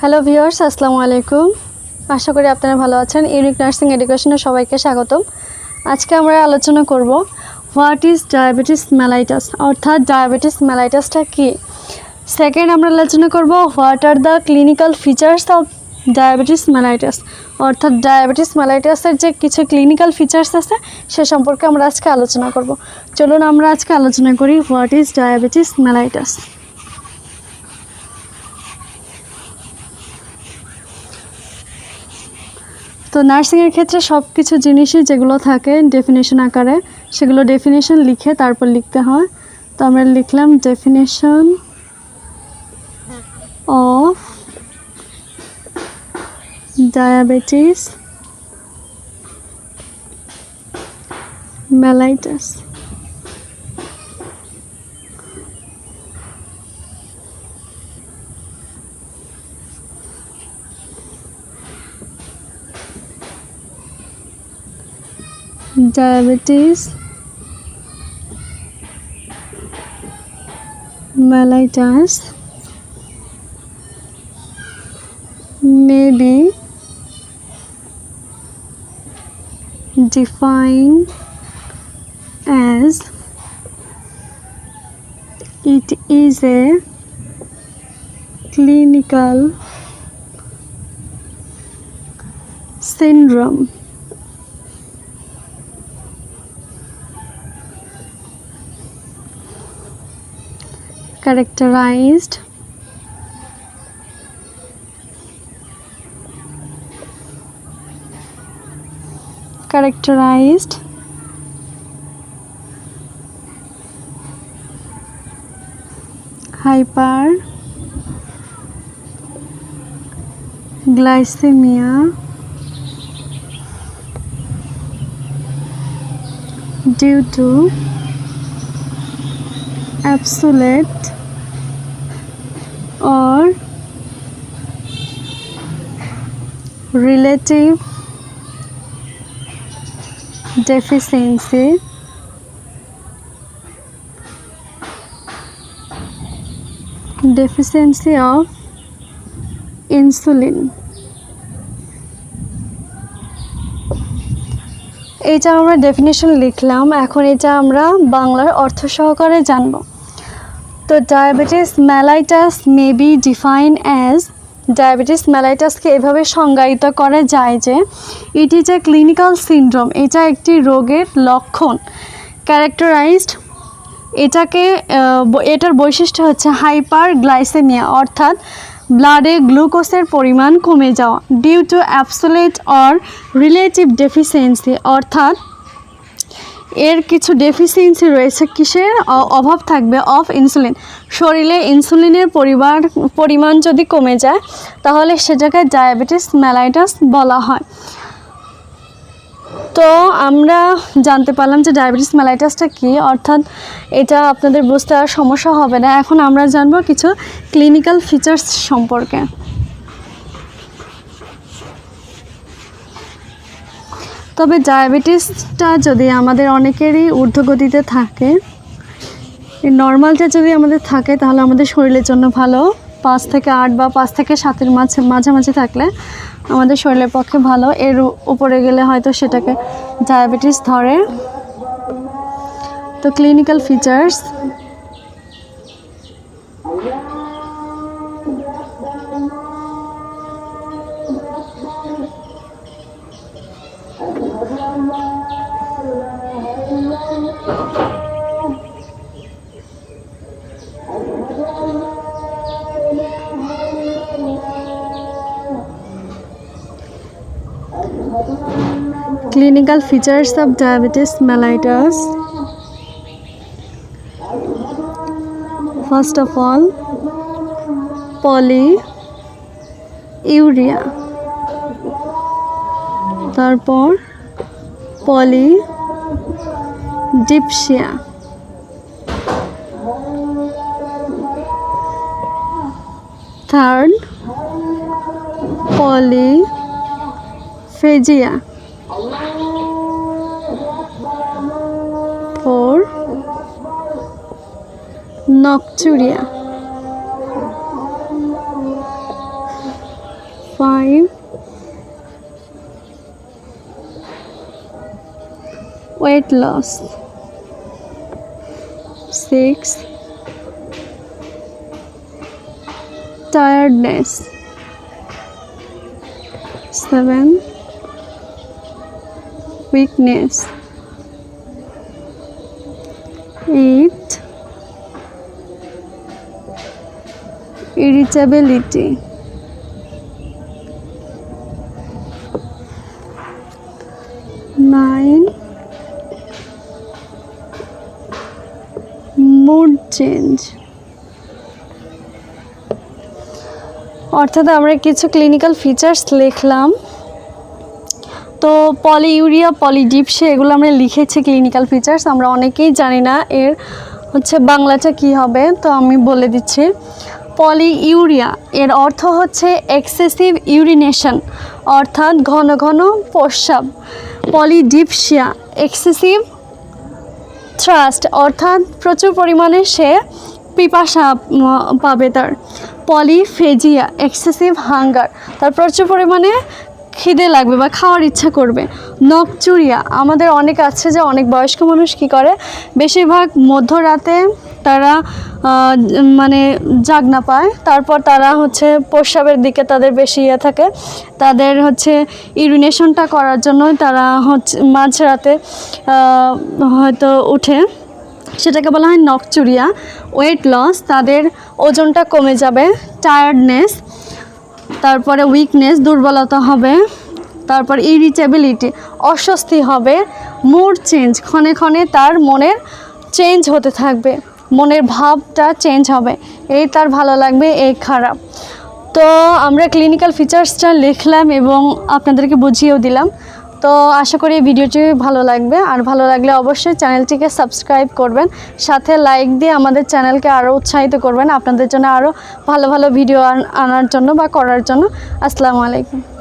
Hello viewers, আসসালামু আলাইকুম। আশা করি আপনারা ভালো আছেন। ইউনিক নার্সিং এডুকেশনে সবাইকে স্বাগতম। আজকে আমরা আলোচনা করব হোয়াট ইজ ডায়াবেটিস মেলাইটাস, অর্থাৎ ডায়াবেটিস মেলাইটাসটা কী। সেকেন্ড আমরা আলোচনা করব what are the clinical features of diabetes mellitus, অর্থাৎ ডায়াবেটিস মেলাইটাসের যে কিছু ক্লিনিক্যাল ফিচার্স আছে সে সম্পর্কে আমরা আজকে আলোচনা করব। চলুন আমরা আজকে আলোচনা করি হোয়াট ইজ ডায়াবেটিস মেলাইটাস। তো নার্সিংয়ের ক্ষেত্রে সব কিছু জিনিসই যেগুলো থাকে ডেফিনেশন আকারে, সেগুলো ডেফিনেশন লিখে তারপর লিখতে হয়। তো আমরা লিখলাম definition of diabetes mellitus. Diabetes mellitus may be defined as it is a clinical syndrome characterized hyperglycemia due to absolute or relative deficiency of insulin। এটা আমরা ডেফিনেশন লিখলাম, এখন এটা আমরা বাংলার অর্থ সহকারে জানব। তো diabetes mellitus may be define as, diabetes মেলাইটাসকে এভাবে সংজ্ঞায়িত করা যায় যে it is a clinical syndrome, এটা একটি রোগের লক্ষণ। ক্যারেক্টারাইজড, এটার বৈশিষ্ট্য হচ্ছে হাইপারগ্লাইসেমিয়া, অর্থাৎ ব্লাডে গ্লুকোজের পরিমাণ কমে যাওয়া। Due to absolute or relative deficiency, অর্থাৎ এর কিছু ডেফিসিয়েন্সি রয়েছে, কিসের অভাব থাকবে, অফ ইনসুলিন। শরীরে ইনসুলিনের পরিমাণ যদি কমে যায় তাহলে সেটাকে ডায়াবেটিস মেলাইটাস বলা হয়। তো আমরা জানতে পারলাম যে ডায়াবেটিস মেলাইটাসটা কী, অর্থাৎ এটা আপনাদের বুঝতে আর সমস্যা হবে না। এখন আমরা জানব কিছু ক্লিনিক্যাল ফিচার্স সম্পর্কে। তবে ডায়াবেটিসটা যদি আমাদের অনেকেরই ঊর্ধ্বগতিতে থাকে, নর্মালটা যদি আমাদের থাকে তাহলে আমাদের শরীরের জন্য ভালো। 5 থেকে 8 বা 5 থেকে 7-এর মাঝামাঝি থাকলে আমাদের শরীরের পক্ষে ভালো। এর উপরে গেলে হয়তো সেটাকে ডায়াবেটিস ধরে। তো clinical features, clinical features of diabetes mellitus. First of all, polyuria, তারপর polydipsia, third polyphagia, 4 nocturia, 5 weight loss, 6 tiredness, 7 weakness, 8 irritability, 9 mood change। অর্থাৎ আমরা কিছু ক্লিনিক্যাল ফিচার্স লিখলাম। তো পলিইউরিয়া, পলিডিপসিয়া এগুলো আমরা লিখেছি ক্লিনিক্যাল ফিচার্স। আমরা অনেকেই জানি না এর হচ্ছে বাংলাটা কি হবে, তো আমি বলে দিচ্ছি। পলিইউরিয়া এর অর্থ হচ্ছে এক্সেসিভ ইউরিনেশন, অর্থাৎ ঘন ঘন প্রস্রাব। পলিডিপসিয়া এক্সেসিভ থ্রাস্ট, অর্থাৎ প্রচুর পরিমাণে সে পিপাসা পাবে তার। পলিফেজিয়া এক্সেসিভ হাঙ্গার, তার প্রচুর পরিমাণে খিদে লাগবে বা খাওয়ার ইচ্ছা করবে। নকচুরিয়া, আমাদের অনেক আছে যে অনেক বয়স্ক মানুষ কি করে, বেশিরভাগ মধ্যরাতে তারা মানে জাগনা পায়, তারপর তারা হচ্ছে প্রস্রাবের দিকে তাদের বেশি ইয়ে থাকে, তাদের হচ্ছে ইউরিনেশনটা করার জন্য তারা হচ্ছে মাঝরাতে হয়তো উঠে, সেটাকে বলা হয় নকচুরিয়া। ওয়েট লস, তাদের ওজনটা কমে যাবে। টায়ার্ডনেস, তারপরে উইকনেস, দুর্বলতা হবে। তারপর ইরিটেবিলিটি, অস্বস্তি হবে। মুড চেঞ্জ, ক্ষণে ক্ষণে তার মনের চেঞ্জ হতে থাকবে, মনের ভাবটা চেঞ্জ হবে, এই তার ভালো লাগবে, এই খারাপ। তো আমরা ক্লিনিক্যাল ফিচার্সটা লিখলাম এবং আপনাদেরকে বুঝিয়েও দিলাম। তো আশা করি এই ভিডিওটি ভালো লাগবে, আর ভালো লাগলে অবশ্যই চ্যানেলটিকে সাবস্ক্রাইব করবেন, সাথে লাইক দিয়ে আমাদের চ্যানেলকে আরও উৎসাহিত করবেন আপনাদের জন্য আরও ভালো ভালো ভিডিও আনার জন্য বা করার জন্য। আসসালামু আলাইকুম।